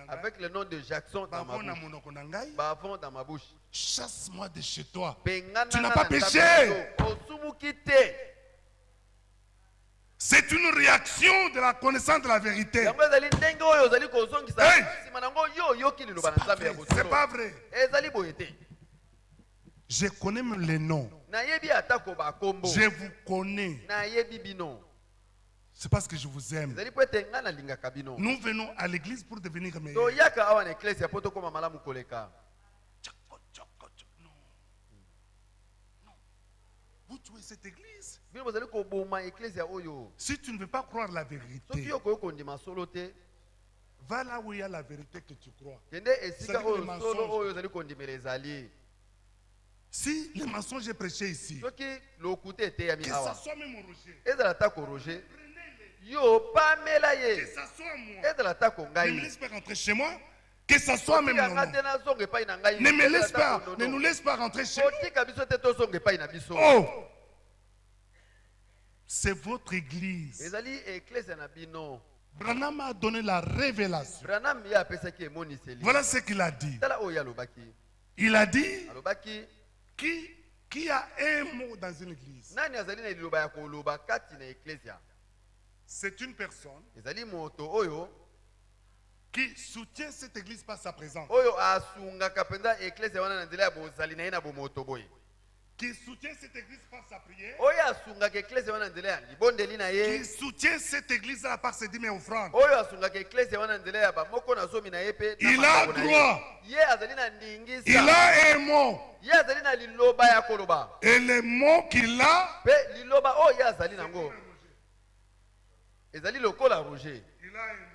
Avec le nom de Jackson dans ma bouche. Bavon dans ma bouche. Chasse-moi de chez toi. Tu n'as pas péché. C'est une réaction de la connaissance de la vérité. Hey! C'est pas vrai. Je connais même les noms. Je vous connais. C'est parce que je vous aime. Nous venons à l'église pour devenir meilleurs. Non. Vous tuez cette église. Si tu ne veux pas croire la vérité, va là où il y a la vérité que tu crois. Si les mensonges est prêché ici, que ça soit même au Roger, que ça soit moi, ne me laisse pas rentrer chez moi, que ça soit même non. Ne nous laisse pas rentrer chez nous. Oh! C'est votre église. Branham a donné la révélation. Voilà ce qu'il a dit. Il a dit qui a un mot dans une église. C'est une personne qui soutient cette église par sa présence. Qui soutient cette église par sa prière. Qui soutient cette église par ses dîmes et offrandes. Il a droit. Il a un mot. Et le mot qu'il a, il a un mot. J'ai un mot.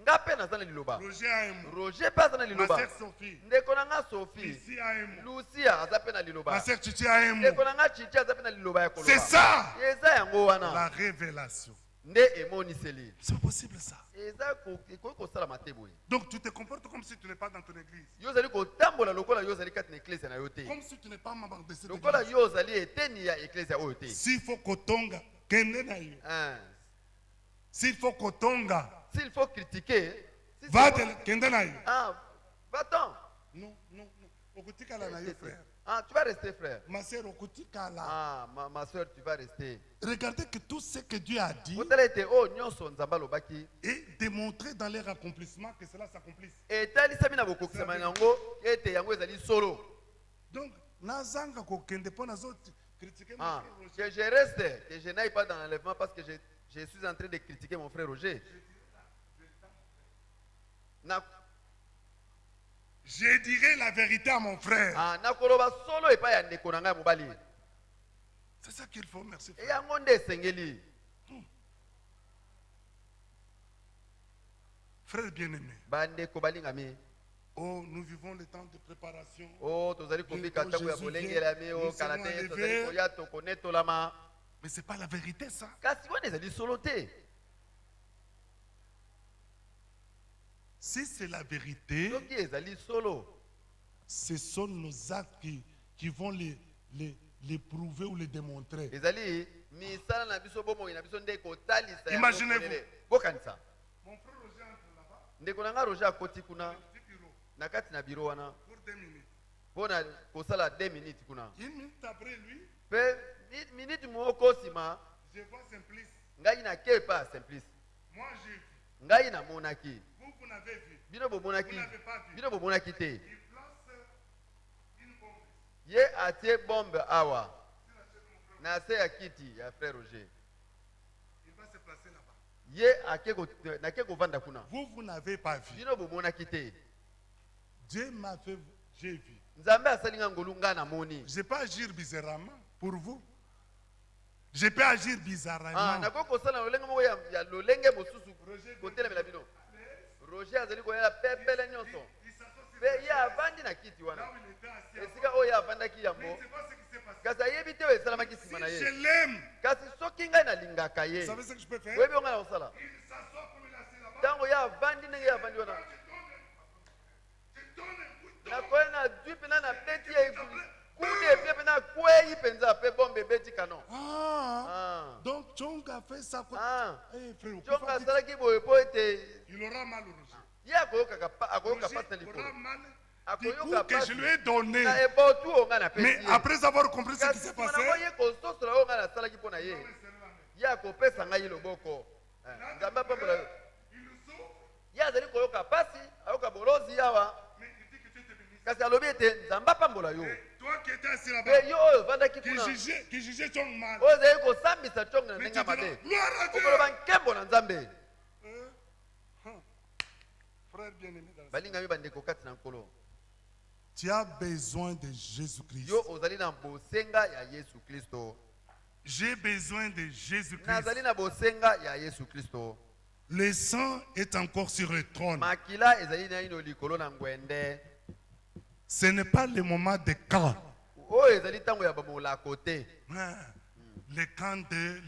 Roger a un mot. Ma sœur Sophie. Lucie a un mot. Ma sœur Chichi a un mot. C'est ça la révélation. C'est possible ça. Donc tu te comportes comme si tu n'es pas dans ton église. Comme si tu n'es pas membre de cette église. S'il faut kotonga, s'il faut kotonga, s'il faut critiquer, va-t'en. Non. Tu vas rester, frère. Ma soeur, ma soeur, tu vas rester. Regardez que tout ce que Dieu a dit et démontrer dans leur accomplissement que cela s'accomplisse. Donc, nazanga kokende po nazo critiquer mon frère Roger. Que je reste, que je n'aille pas dans l'enlèvement parce que je suis en train de critiquer mon frère Roger. Je dirai la vérité à mon frère. C'est ça qu'il faut, merci frère. Frère bien-aimé. Oh, nous vivons le temps de préparation. Mais ce n'est pas la vérité ça. Si c'est la vérité, ce sont nos actes qui vont les prouver ou les démontrer. Imaginez-vous. Mon frère Roger entre là-bas. Nakati na biro wana pour 2 minutes. Bona kosala 2 minutes kuna. 1 minute après lui. Pe minute moko sima. Je vois Simplice. Ngai na ke pas Simplice. Moi j'ai vu. Ngai na monaki. Vous n'avez vu. Bino bo monaki. Vous n'avez pas vu. Bino bo monaki te. Il place une bombe. Ye atie bombe awa. Na se ya kiti ya frère Roger. Il va se placer là-bas. Ye akeko na keko vanda kuna. Vous n'avez pas vu. Bino bo monaki te. Dieu m'a fait, j'ai vu. Je ne vais pas agir bizarrement pour vous. Je peux agir bizarrement. Roger a dit qu'il pepele nyonso. Il a vendu na kiti wana. Esika oya vanda ki yambo. Kasi ayebite we salama ki simana ye. Je l'aime. Kasi soki ngai na lingaka ye. Vous savez ce que je peux faire? Oui, on a osala. Il s'assoit comme il a assis là-bas. Tango ya vandi ne ya vandi wana. Donc Chong a fait ça. Eh, frère, il aura mal au Roger. Il aura mal. Du coup que je lui ai donné. Mais après avoir compris ce qui s'est passé, ye azali koyoka pasi ayoka bolozi awa kasi alobi ete nzambe apambola yo mpe yo oyo ovandaki kuna oyo ozali kosambisa congo na ndenge ya mabe okoloba nkembo na nzambe. balingami bandeko kati na nkolo, tu as besoin de Jésus-Christ. yo ozali na bosenga ya Yesu Kristo. J'ai besoin de Jésus-Christ. nazali na bosenga ya Yesu Kristo. Le sang est encore sur le trône. makila ezali na ino likolo na ngwende. Ce n'est pas le moment de camp. oyo ezali ntango ya bamolako te. Le camp de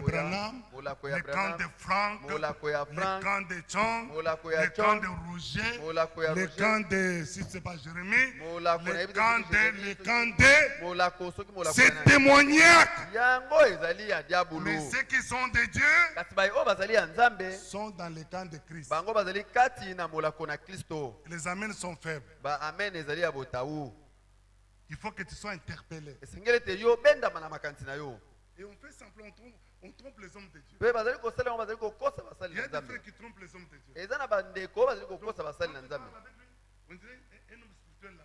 Branham, le camp de Franck, le camp de Chong, le camp de Roger, le camp de, si ce n'est pas Jérémie, le camp de, c'est démoniaque. Mais ceux qui sont de Dieu sont dans le camp de Christ. Les amens sont faibles. Il faut que tu sois interpellé. Et on fait semblant, on trompe les hommes de Dieu. Il y a des frères qui trompent les hommes de Dieu. On dirait un homme spirituel là.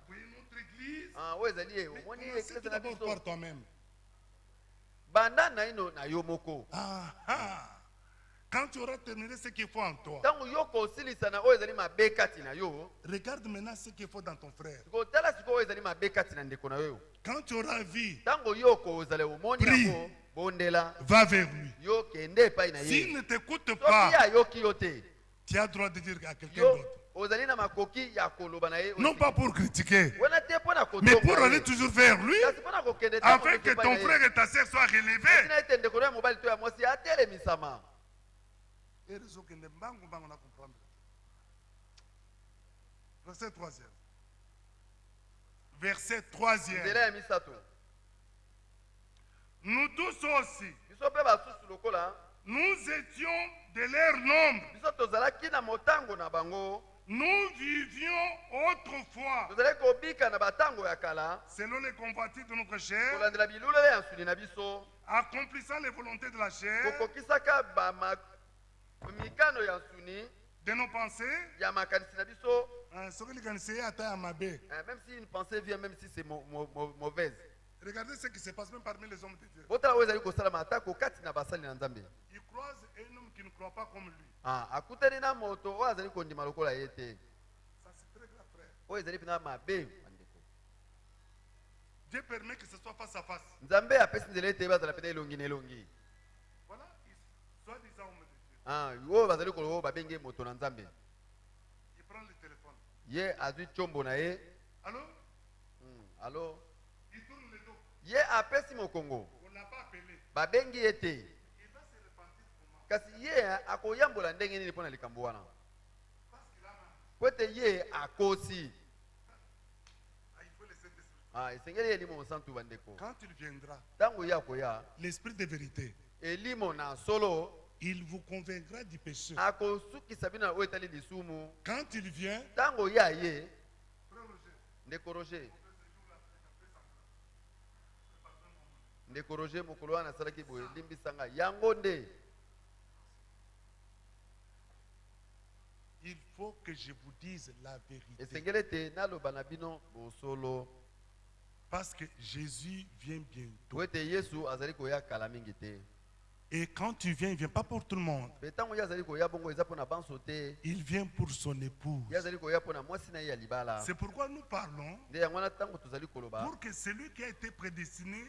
Vous voyez notre église. C'est d'abord par toi-même. Quand tu auras terminé ce qu'il faut en toi, regarde maintenant ce qu'il faut dans ton frère. Quand tu auras vu, prie, va vers lui. S'il ne t'écoute pas, tu as le droit de dire à quelqu'un d'autre. Non pas pour critiquer, mais pour aller toujours vers lui, afin que ton frère et ta sœur soient relevés. Verset 3e. Verset 3e. Nous tous aussi, nous étions de leur nombre. Nous vivions autrefois selon les convoitises de notre chair, accomplissant les volontés de la chair, de nos pensées, même si une pensée vient, même si c'est mauvaise. Regardez ce qui se passe même parmi les hommes de Dieu. Il croise un homme qui ne croit pas comme lui. Ça c'est très grave, frère. Dieu permet que ce soit face à face. Voilà, soi-disant homme de Dieu. Il prend le téléphone. Allô? Allô? Il tourne le dos. On l'a pas appelé. Il va se repentir comment? Parce qu'il a il faut laisser des quand il viendra, l'esprit de vérité, il vous convaincra du péché. Quand il vient, il faut que je vous dise la vérité. Parce que Jésus vient bientôt. Et quand tu viens, il ne vient pas pour tout le monde. Il vient pour son épouse. C'est pourquoi nous parlons pour que celui qui a été prédestiné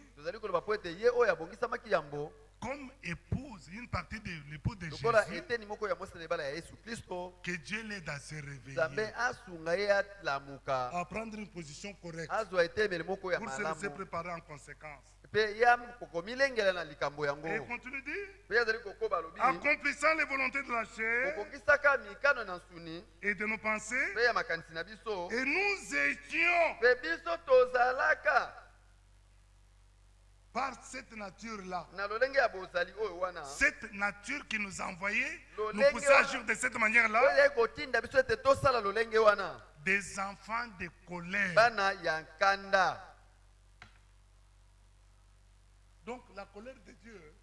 comme épouse, une partie de l'épouse de Jésus, que Dieu l'aide à se réveiller, à prendre une position correcte, pour se laisser préparer en conséquence. Et continue de dire, accomplissant les volontés de la chair et de nos pensées, et nous étions par cette nature-là, cette nature qui nous a envoyés, nous poussait à agir de cette manière-là, des enfants de colère. Donc la colère de Dieu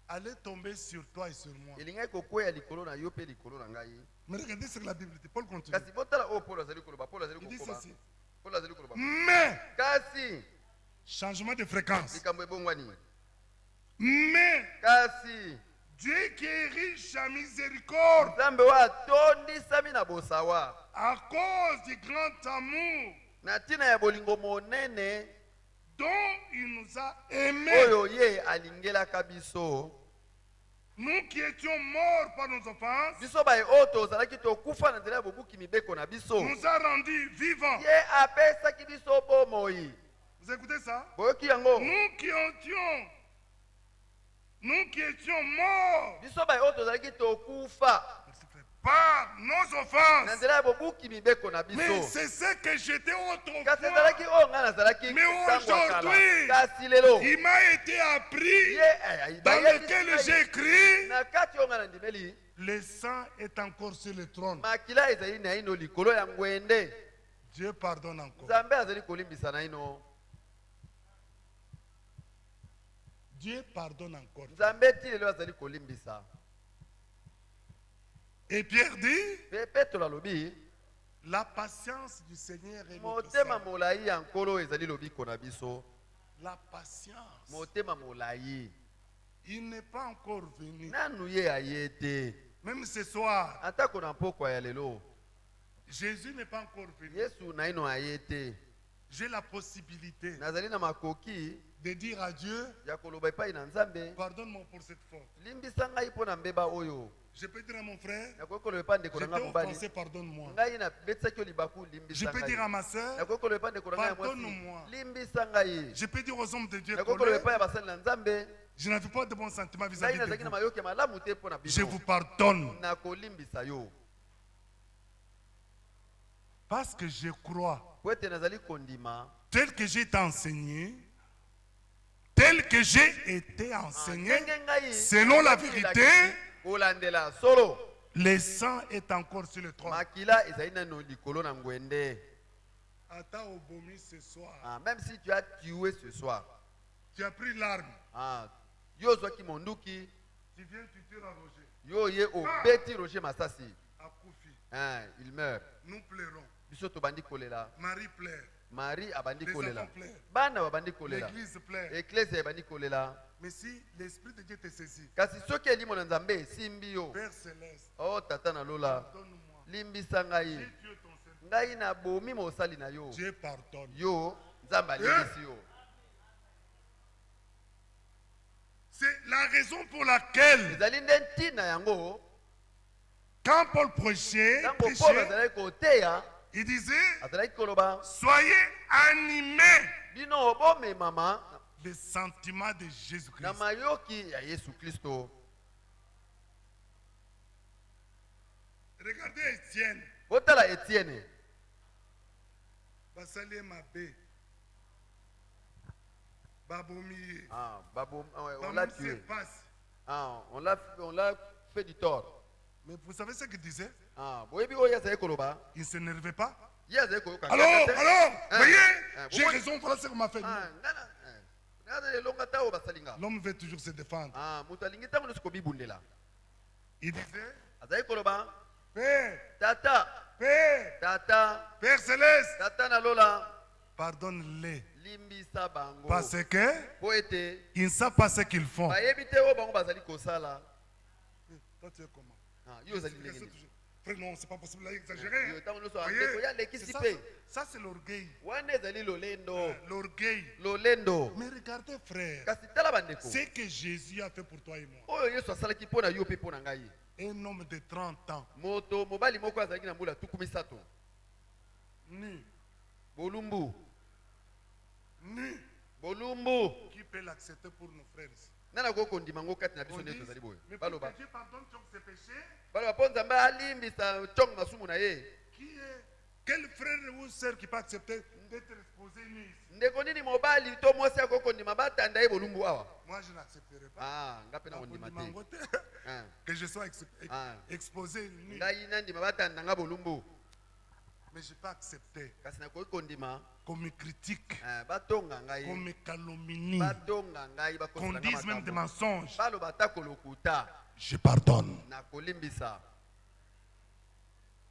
allait tomber sur toi et sur moi. Mais regardez ce que la Bible dit. Paul continue. Il dit ceci. Mais changement de fréquence. Mais Dieu qui est riche en miséricorde, à cause du grand amour dont il nous a aimés, nous qui étions morts par nos offenses, nous a rendus vivants. Vous écoutez ça? Nous qui étions morts par nos offenses. Mais c'est ce que j'étais autrefois. Mais aujourd'hui, il m'a été appris, dans lequel j'ai écrit, le sang est encore sur le trône. Dieu pardonne encore. Dieu pardonne encore. Et Pierre dit, la patience du Seigneur est notre salut. La patience. Il n'est pas encore venu. Même ce soir, Jésus n'est pas encore venu. J'ai la possibilité de dire à Dieu, pardonne-moi pour cette faute. Je peux dire à mon frère, j'étais offensé, pardonne-moi. Je peux dire à ma soeur, pardonne-moi. Je peux dire aux hommes de Dieu, je n'avais pas de bons sentiments vis-à-vis de vous. Je vous pardonne. Parce que je crois, tel que j'ai été enseigné, selon la vérité, le sang est encore sur le trône. Ce soir, même si tu as tué ce soir, tu as pris l'arme. Tu viens, tu tires à Roger. Roger Massassi. Il meurt. Nous pleurons. Marie pleure. Marie abandi kolela. Bana babandi kolela. L'église pleure. Église abandi kolela. Mais si l'esprit de Dieu te saisit, kasi soki elimo na Nzambe simbi yo. Père céleste. Oh tata na lola. Limbisa ngai. Ngai na bomi mosali na yo. Dieu pardonne. Yo Nzamba limbisi yo. C'est la raison pour laquelle quand Paul prêchait, il disait, soyez animés des sentiments de Jésus-Christ. Regardez Étienne. On l'a tué. On l'a fait du tort. Mais vous savez ce qu'il disait? Il ne s'énervait pas. Alors, voyez, j'ai raison, voilà ce qu'on m'a fait. L'homme veut toujours se défendre. Il disait, Père, Père céleste, pardonne-les. Parce que ils ne savent pas ce qu'ils font. Toi, tu es comment? Frère, non, c'est pas possible d'exagérer. Yo, tango nyonso Voyez, andeko ya leki c'est sipe. ça, c'est l'orgueil. Wana ezali lolendo. L'orgueil. Lolendo. Mais regardez, frère, Kasi tala bandeko. ce que Jésus a fait pour toi et moi. Oyo Yesu asalaki mpo na yo mpe mpo na ngai. Un homme de 30 ans, Moto mobali moko azalaki na mbula tuku misato. nu, Bolumbu. bolumbu, qui peut l'accepter pour nos frères ici. Nana ko kondima ngo kati na biso On nde dit, tozali boye. mais pour Baloba. que Dieu pardonne tous ses péchés, Baloba po nzambe alimbisa chong masumu na ye. quel frère ou sœur qui peut accepter d'être exposé nu ici? Ndeko nini mobali to mwasi ako kondima batanda ye bolumbu awa. Moi, je n'accepterai pas. Ah, ngape na kondima te. Ah. Que je sois exposé nu. Ngai nandima batanda nga bolumbu. Mais je peux accepter Kasi na koyi kondima. qu'on me critique, Batonga ngai. qu'on me calomnie, Batonga ngai qu'on bakosala dise même des makambo. mensonges. Baloba ta kolokuta. Je pardonne. Na kolimbisa.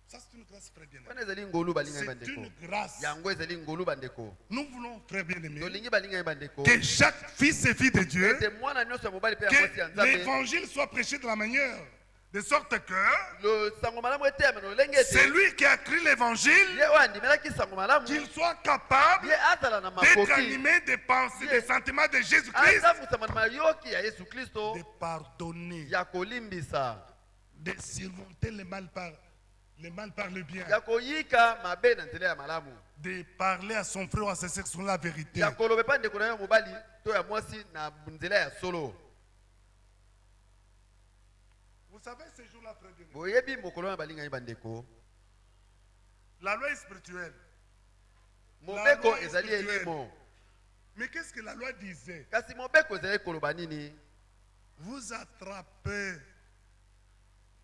Ça, c'est une grâce, frère bien-aimé. Wana ezali ngolu balinga C'est bandeko. une grâce. Yango ezali ngolu bandeko. Nous voulons, frère bien-aimé, Tolingi balinga bandeko. que chaque fils et fille de Dieu, Ete mwana nyonso ya mobali pe ya mwasi ya que Nzambe. l'évangile soit prêché de la manière, de sorte que Le sango malamu etema no lenge ete. celui qui a écrit l'évangile, Ye wandimelaki sango malamu. qu'il soit capable Ye azala na d'être makoki. animé des pensées, des sentiments de Jésus-Christ, Azamusa na mayoki ya Yesu Kristo. de pardonner, Ya kolimbisa. de surmonter le mal par le bien, Ya koyika mabe na nzela ya malamu. de parler à son frère ou à ses sœurs sur la vérité. Ya kolobe pa ndeko na yo mobali to ya mwasi na nzela ya solo. Vous savez, ce jour-là, frère bien-aimé, Boyebi mokolo na balinga bandeko. la loi est spirituelle. Mobeko ezali elimo. Mais qu'est-ce que la loi disait? Kasi mobeko ezali koloba nini? Vous attrapez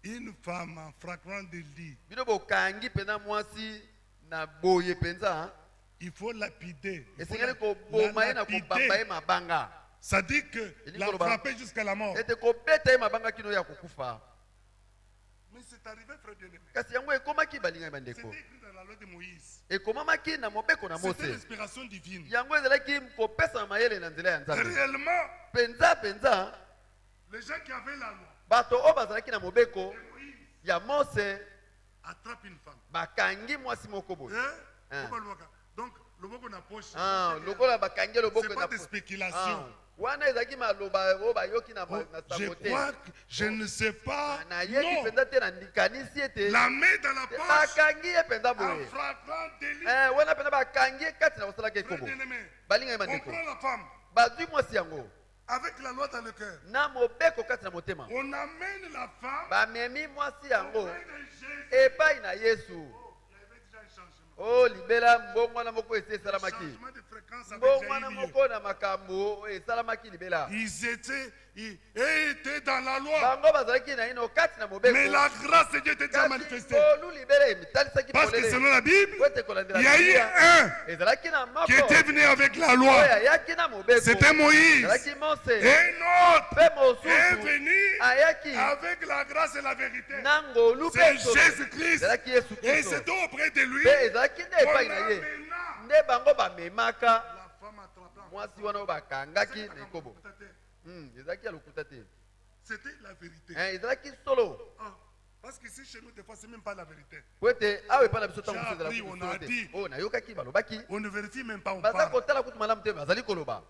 une femme en flagrant délit, Bino bokangi pena mwasi na boye penza. il faut lapider. Il faut Esengeli ko la boma ye na kobamba ye lapider. mabanga. Ça dit que la frapper jusqu'à la mort. Ete kobeta ye mabanga kino ya kokufa. Mais c'est arrivé, frère bien-aimé. Kasi yango ekomaki balinga C'était bandeko. écrit dans la loi de Moïse. Ekomamaki na mobeko na C'était Mose. l'inspiration divine. Yango ezalaki kopesa mayele na nzela ya Nzambe. Réellement, Penza les gens qui avaient la loi bato oyo bazalaki na mobeko de Moïse ya Mose attrapent une femme. bakangi mwasi moko boye. Hein? Donc, le mot qu'on approche, Lokola bakangi loboko c'est na pas de spéculation. wana ezalaki maloba oyo bayoki na Oh, je sango te. crois que je ne sais pas. Nayebi Non. penza te na ndikanisi ete La main dans la poche, bakangi ye penza en boye. flagrant délit. Wana penza bakangi ye kati na kosalaka Frère ekobo. bien-aimé, Balinga ye on bandeko. prend la femme Bazwi mwasi yango avec la loi dans le cœur. na mobeko kati na motema. On amène la femme Bamemi mwasi yango auprès de Jésus. epai na Yesu. Il y avait déjà un changement. Oh libela mbongwana moko esi esalamaki. Changement de fréquence avait Mbongwana déjà eu lieu. moko na makambo oyo esalamaki libela. Ils étaient dans la loi. Bango bazalaki na ino kati na mobeko. Mais la grâce de Dieu était déjà Kasi manifestée. ngolu libela emitalisaki Parce que polele. selon la Bible, Wete kolandela il y a eu Biblia. un Ezalaki na moko qui était venu avec la oyo loi. ayaki na mobeko. C'était Moïse. Ezalaki Mose. Et un autre Mpe est mosusu venu ayaki avec la grâce et la vérité. na ngolu C'est mpe solo. Jésus-Christ. Ezalaki Yesu Et Kristo. c'est auprès de lui Mpe ezalaki nde qu'on epai na ye. amena Nde bango bamemaka la femme attrapée. mwasi wana oyo bakangaki na ekobo. Ezalaki ya lokuta te. C'était la vérité. Ezalaki solo. Ah, parce qu'ici, chez nous, des fois, c'est même pas la vérité. Po ete awa epai na biso ntango J'ai mosusu ezalaki appris, on solo a te. dit. Oyo nayokaki balobaki On ne vérifie même pas, on baza parle. kotala kutu malamu te bazali koloba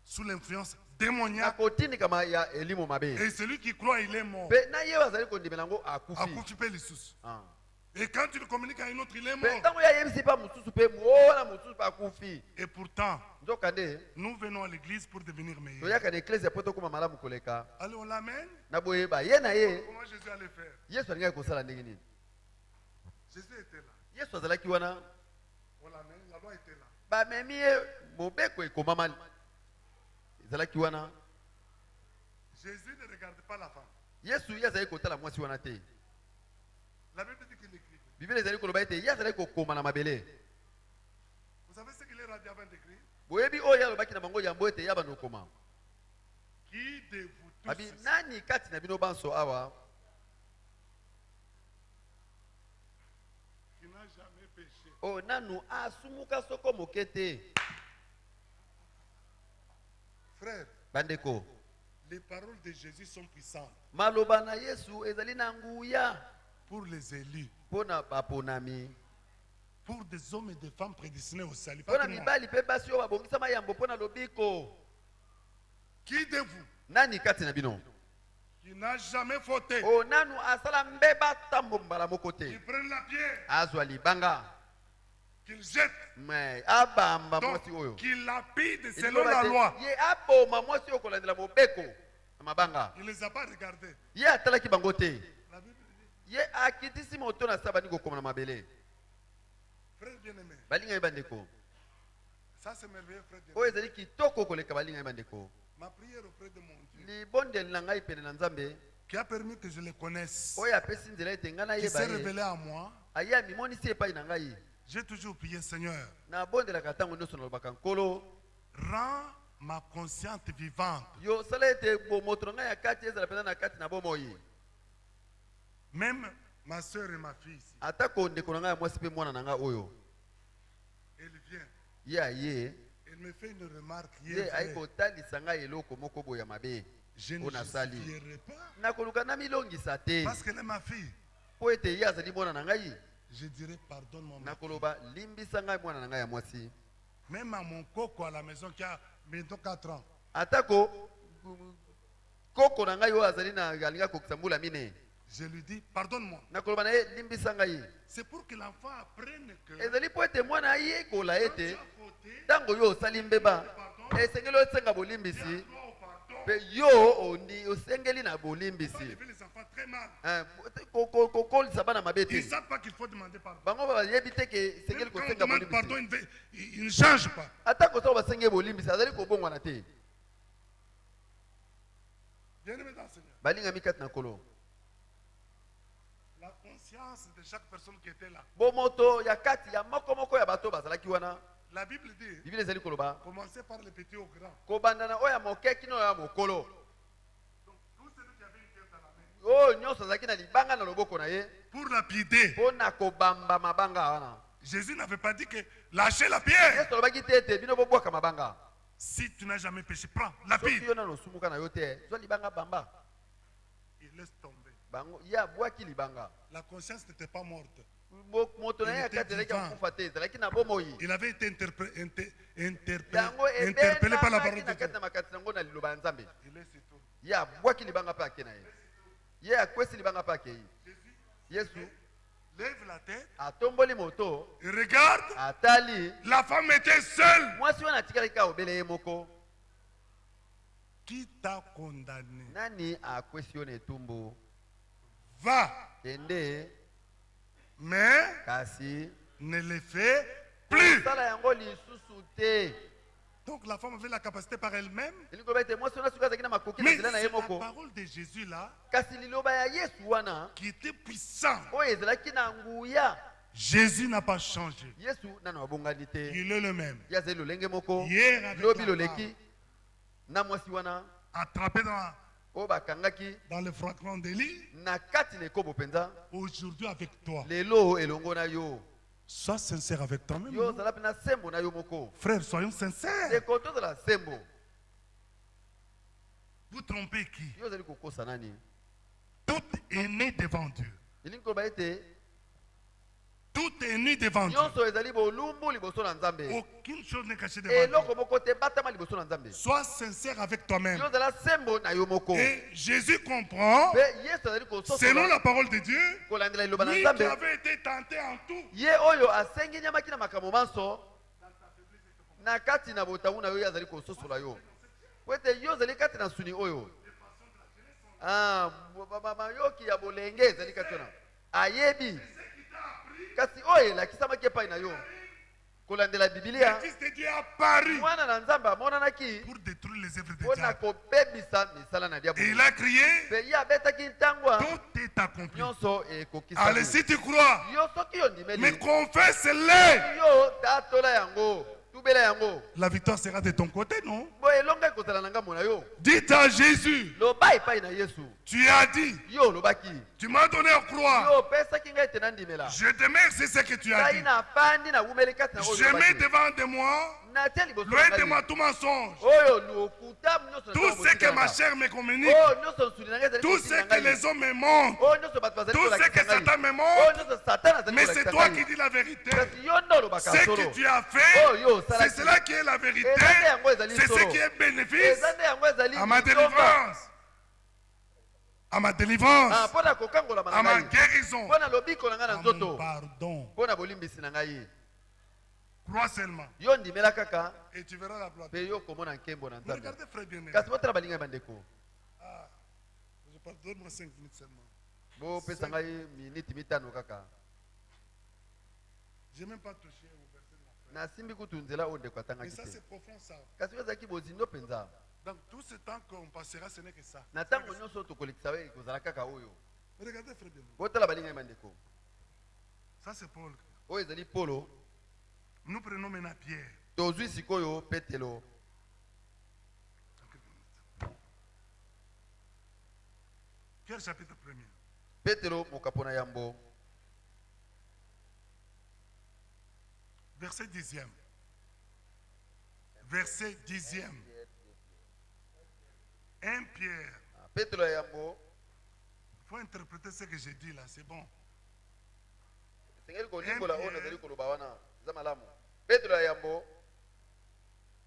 Sous l'influence na démoniaque. kotindikama ya elimo mabe. Et celui qui croit, il est mort. Mpe na ye bazali kondimela yango À akufi. couper les sous. Ah. Et quand tu le communiques à un autre, il est Mpe mort. ntango ye ayebisi mpa mosusu mpe wana mosusu mpe akufi. Et pourtant, Nzokande nous venons à l'église pour devenir meilleurs. toyaka na eklezia po tokóma malamu koleka. Allez, on l'amène. Na boyeba ye na ye Comment Jésus allait faire? Yesu alingaki kosala ndenge nini? Jésus était là. Yesu azalaki wana On l'amène, la loi était là. bamemi ye mobeko ekomama ezalaki wana. Jésus ne regarde pas la femme. Yesu ye azalaki kotala mwasi wana te. La Bible dit qu'il écrit. Biblia ezali koloba ete ye azalaki kokoma na mabele. Vous savez ce qu'il est radé avant d'écrire? Boyebi oyo alobaki na bango yambo ete yaba nokoma. Qui de vous tous Abi nani kati na bino banso awa qui n'a jamais péché? o nanu asumuka soko moke te. Frère, Bandeko les paroles de Jésus sont puissantes. maloba na Yesu ezali na nguya. pour les élus, pona baponami, pour des hommes et des femmes prédestinés au salut. pona mibali pe basi oyo babongisa mayambo pona lobiko. Qui de vous Nani kati na bino qui n'a jamais fauté, o nanu asala mbeba tambo mbala moko qui te prenne la pierre, azwa libanga qu'il jette, mais abamba donc mwasi oyo qu'il lapide selon Eloba la te, loi. ye aboma mwasi oyo kolandela mobeko na mabanga Il ne les a pas regardés. ye atalaki bango te La Bible dit, ye akitisi moto na saba niko koma na mabele. frère bien-aimé, Balinga ye bandeko ça c'est merveilleux, frère bien-aimé. oyo ezali kitoko koleka balinga ye bandeko. Ma prière auprès de mon Dieu, Libondeli na ngai pene na Nzambe qui a permis que je les connaisse, oyo apesi nzela ete ngai qui s'est nayeba ye révélé à moi, aye amimonisi epai na ngai. j'ai toujours prié, Seigneur, Nabondelaka ntango nyonso nalobaka nkolo rends ma conscience vivante. yo sala ete bomoto na ngai ya kati ezala mpenza na kati na bomoi. Même ma soeur et ma fille ici, atako ndeko na ngai ya mwasi mpe mwana na ngai oyo elle vient, ye aye elle me fait une remarque ye hier. ayi kotalisa ngai eloko moko boye ya mabe Je ne oyo nasali. justifierai pas nakoluka namilongisa te parce qu'elle est ma fille. mpo ete ye azali mwana na ngai. Je dirais pardonne mon mari. nakoloba limbisa ngai mwana na ngai ya mwasi. Même à mon coco à la maison qui a bientôt 4 ans, atako koko na ngai oyo azali na alinga kokisa mbula mine je lui dis pardonne-moi. nakoloba na ye limbisa ngai. C'est pour que l'enfant apprenne que ezali mpo ete mwana ayekola quand tu ete as fauté, ntango yo osali mbeba esengeli osenga bolimbisi toi au pardon. mpe yo osengeli na Faut bolimbisi. élever les enfants très mal. kokolisa bana mabe Ils te ne savent pas qu'il faut demander pardon. bango bayebi te ke Même esengeli quand on kosenga demande pardon, bolimbisi. il ne change pas. ata kosala basenge bolimbisi azali kobongwana te. Bien-aimé dans le Seigneur, balingami kati na nkolo la conscience de chaque personne qui était là. bomoto ya kati ya moko ya bato bazalaki wana. La Bible dit, biblia ezali koloba commencez par les petits au grand. kobanda na oyo ya moke kino oyo ya mokolo. Donc, tout celui qui avait une pierre dans la main, oyo nyonso azalaki na libanga na loboko na ye pour lapider, mpo na kobamba mabanga wana. Jésus n'avait pas dit que lâchez la pierre. yesu alobaki te ete bino bobwaka mabanga. Si tu n'as jamais péché, prends, soki lapide. yo nano osumuka na yo te zwa libanga bamba. Il laisse tomber. bango ye abwaki libanga. La conscience n'était pas morte. moto na ye ya kati ezalaki ya kokufa te ezalaki na bomoi. Il avait été yango interpellé par la parole ebenamaki de na kati Dieu. na makasi nango na liloba ya nzambe. Il est c'est tout. ye abwaki libanga mpe ake na ye. ye akwesi libanga mpe akei. yesu Lève la tête, atomboli moto regarde, atali la femme était seule. mwasi wana atikali kaka obele ye moko. Qui t'a condamné? nani akwesi yo na etumbu. Va, kende mais kasi ne le fais plus. osala yango lisusu te. Donc la femme avait la capacité par elle-même. elingi koloba ete mwasi wana soki azalaki na makoki na Mais nzela na ye c'est la moko. parole de Jésus là kasi liloba ya yesu wana qui était puissant. oyo ezalaki na nguya. Jésus n'a pas changé. yesu nano abongani te. Il est le même. ye azali lolenge moko. Hier avec lobi la loleki na mwasi wana Attrapé oyo bakangaki dans le fragment de lit. na kati na ekobo mpenza. Aujourd'hui avec toi. lelo elongo na yo. Sois sincère avec toi-même. yo non? ozala mpe na sembo na yo moko. Frère, soyons sincères. ndeko tozala sembo. Vous trompez qui? yo ozali kokosa nani. Tout est né devant Dieu. elingi koloba ete Tout est né devant Dieu. nyonso ezali bolumbu liboso na nzambe. Aucune chose n'est cachée devant Dieu. eloko moko te batama liboso na nzambe. Sois sincère avec toi-même. yo ozala sembo na yo moko. Et Jésus comprend, mpe yesu azali selon kososola la parole de Dieu, kolandela liloba na lui qui nzambe. avait été tenté en tout, ye oyo asengi nyamaki na makambo manso na kati na botamu na yo ye azali kososola yo po ete yo ozali kati na suni oyo. mayoki ya bolenge ezali kati wana ayebi kasi oyo elakisamaki epai na yo kolandela le bibilia. Fils de Dieu apparut mwana na nzambe amonanaki pour détruire les œuvres de mpo na diable. kobebisa misala na Et diabolo. il a crié, mpe ye abetaki ntangwa tout est accompli. nyonso Allez, ekokisami. si tu crois, yo soki yo mais ndimeli confesse-le. yo tatola yango tubela yango La victoire sera de ton côté, non? bo elonga ekozala na ngambo na yo. Dites à Jésus, loba epai na yesu tu as dit, yo olobaki tu m'as donné à croire. yo opesaki ngai ete nandimela Je demeure, c'est ce que tu as ngai dit. nafandi nawumeli kati na oyo Je mets olobaki. devant de moi Loin de moi tout mensonge. Tout ce que ma chair me communique, tout ce que les hommes me montrent, tout ce que Satan me montre, mais c'est toi qui dis la vérité. Ce que tu as fait, c'est cela qui est la vérité. C'est ce qui est bénéfice à ma délivrance. À ma délivrance, à ma guérison, à mon pardon. Crois seulement. Et tu verras la gloire. Regardez frère bien-aimé. Je parle, donne-moi 5 minutes seulement. Je n'ai même pas touché au verset de la fin. Mais ça c'est profond ça. Donc tout ce temps qu'on passera, ce n'est que ça. Regardez frère bien-aimé. Ça c'est Paul. Nous prenons maintenant Pierre. Pierre chapitre 1er. Verset 10e. Verset 10e. 1 Pierre. Il faut interpréter ce que j'ai dit là, c'est bon.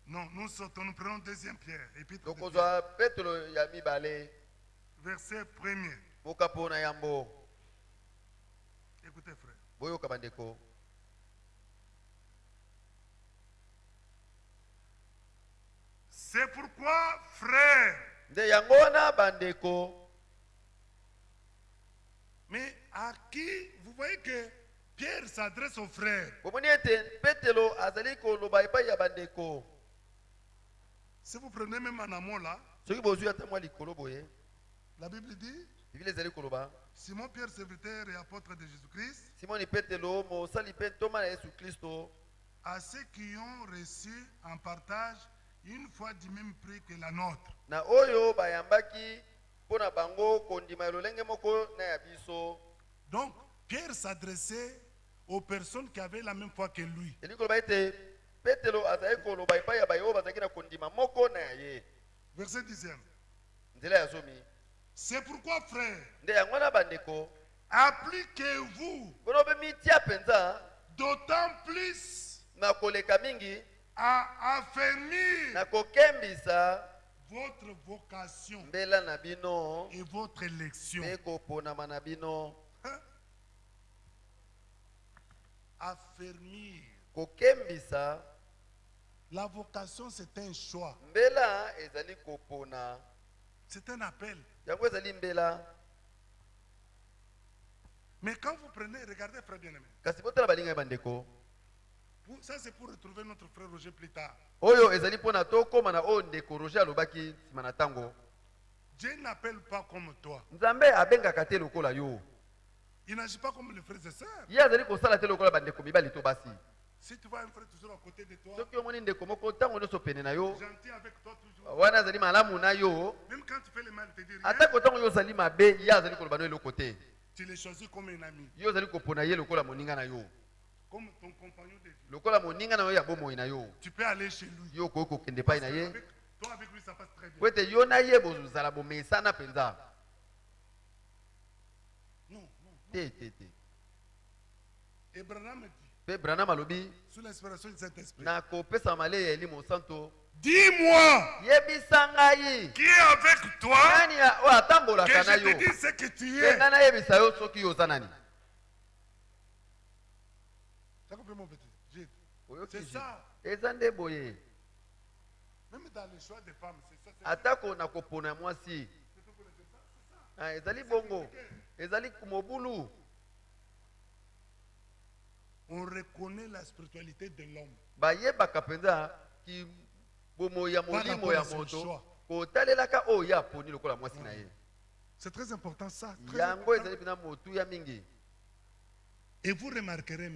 Non, nous sortons, nous prenons 2e Pierre. Verset 1er. Écoutez frère. C'est pourquoi frère. Mais à qui vous voyez que Pierre s'adresse aux frères. Si vous prenez même en amont là, la Bible dit Simon Pierre, serviteur et apôtre de Jésus-Christ, à ceux qui ont reçu en partage une foi du même prix que la nôtre. Donc, Pierre s'adressait aux personnes qui avaient la même foi que lui. Verset 10e. C'est pourquoi, frère, appliquez-vous d'autant plus à affermir votre vocation et votre élection. Affermir. La vocation, c'est un choix. C'est un appel. Mais quand vous prenez, regardez frère bien-aimé. Ça c'est pour retrouver notre frère Roger plus tard. Dieu n'appelle pas comme toi. Il n'agit pas comme les frères et sœurs. Si tu vois un frère toujours à côté de toi, gentil avec toi toujours, même quand tu fais le mal, tu dis rien, tu les choisis comme un ami, comme ton compagnon de vie. Tu peux aller chez lui. Toi avec lui ça passe très bien. Non. Et Branham dit, sous l'inspiration du Saint-Esprit, dis-moi qui est avec toi, que je te dise ce que tu es. Tu as compris mon petit? C'est ça. Même dans le choix des femmes, c'est ça. On reconnaît la spiritualité de l'homme. C'est très important ça. Très important. Et vous remarquerez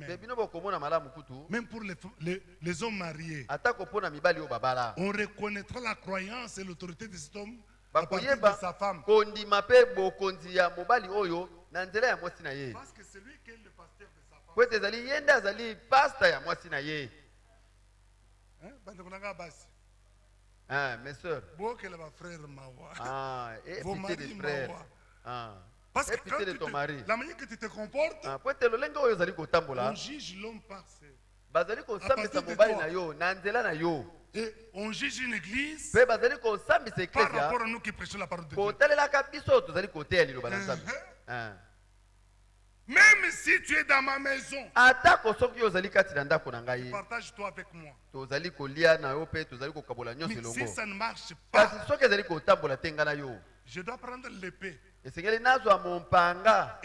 même pour les hommes mariés, on reconnaîtra la croyance et l'autorité de cet homme à partir de sa femme. Parce que c'est lui qui est le pasteur de sa femme. Ah, mes soeurs. Ah, et pitié des frères. Ah. Parce que pitié de ton mari. la manière que tu te comportes, on juge l'homme par ses. Et on juge une église par rapport à nous qui prêchons la parole de Dieu. Même si tu es dans ma maison, partage-toi avec moi. Mais si ça ne marche pas, je dois prendre l'épée. Et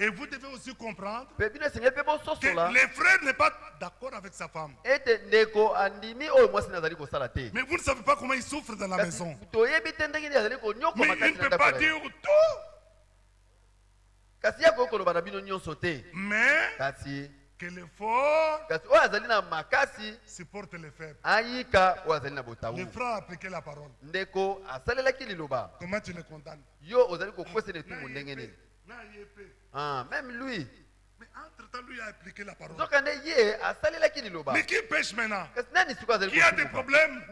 vous devez aussi comprendre que les frères n'est pas d'accord avec sa femme. Mais vous ne savez pas comment il souffre dans la maison. Mais il ne peut pas dire tout. Mais que l'effort supporte les faibles. Le frère a appliqué la parole. Comment tu le condamnes? Même lui. Mais entre-temps, lui a appliqué la parole. Mais mais qui pêche maintenant? Qui a des problèmes?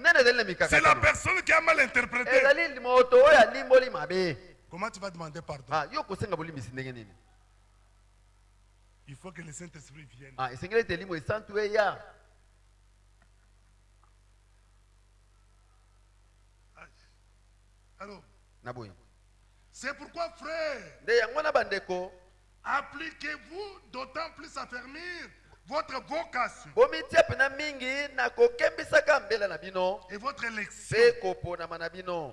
C'est la personne qui a mal interprété. Comment tu vas demander pardon? Il faut que le Saint-Esprit vienne. Alors, c'est pourquoi, frère, appliquez-vous d'autant plus à fermer votre vocation et votre élection.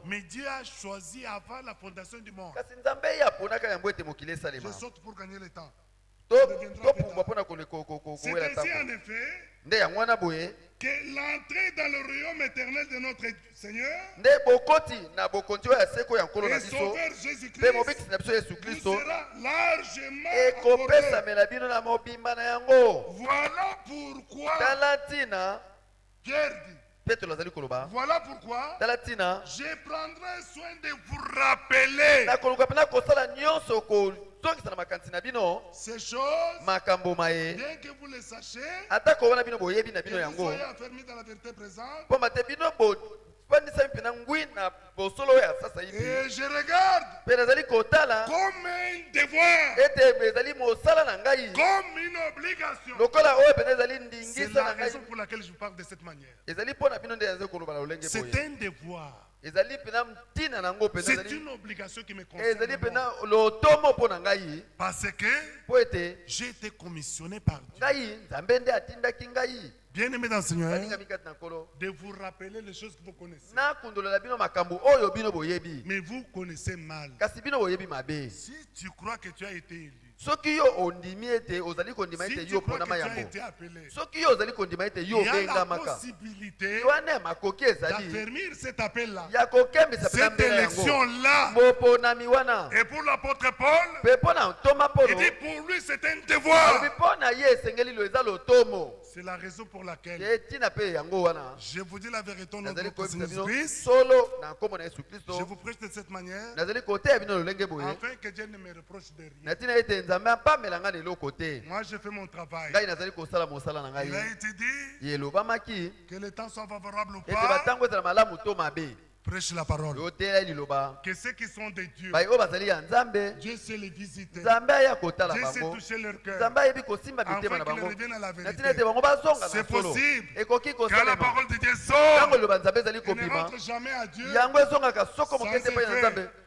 Mais Dieu a choisi avant la fondation du monde. Je saute pour gagner le temps. C'est ainsi en effet que l'entrée dans le royaume éternel de notre Seigneur et Sauveur Jésus-Christ vous sera largement accordée. Voilà pourquoi Pierre dit, voilà pourquoi je prendrai soin de vous rappeler ces choses, bien que vous les sachiez, que vous soyez affermis dans la vérité présente. Et je regarde comme un devoir, comme une obligation. C'est la raison pour laquelle je parle de cette manière. C'est un devoir. C'est une obligation qui me concerne. Parce que j'ai été commissionné par Dieu. Bien aimé dans le Seigneur, de vous rappeler les choses que vous connaissez. Mais vous connaissez mal. Si tu crois que tu as été élu, si tu crois que tu as été appelé, il y a la possibilité d'affermir cet appel-là, cette élection-là. Et pour l'apôtre Paul, il dit pour lui c'est un devoir. C'est la raison pour laquelle je vous dis la vérité au nom de notre Seigneur Jésus-Christ. Je vous prêche de cette manière afin que Dieu ne me reproche de rien. Moi je fais mon travail. Il a été dit que le temps soit favorable ou pas. Prêche la parole. Que ceux qui sont de Dieu, Dieu sait les visiter. Dieu sait toucher leur cœur afin qu'ils reviennent à la vérité. C'est possible. Quand la parole de Dieu sort, elle ne rentre jamais à Dieu sans effet.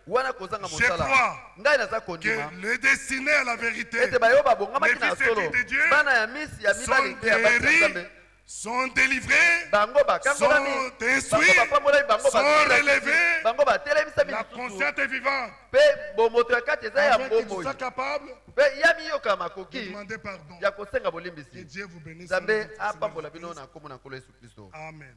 Je crois que les destinés à la vérité, les fils et filles de Dieu sont guéris, sont délivrés, sont instruits, sont relevés. La conscience est vivante. Afin que tu sois capable de demander pardon. Que Dieu vous bénisse. Amen.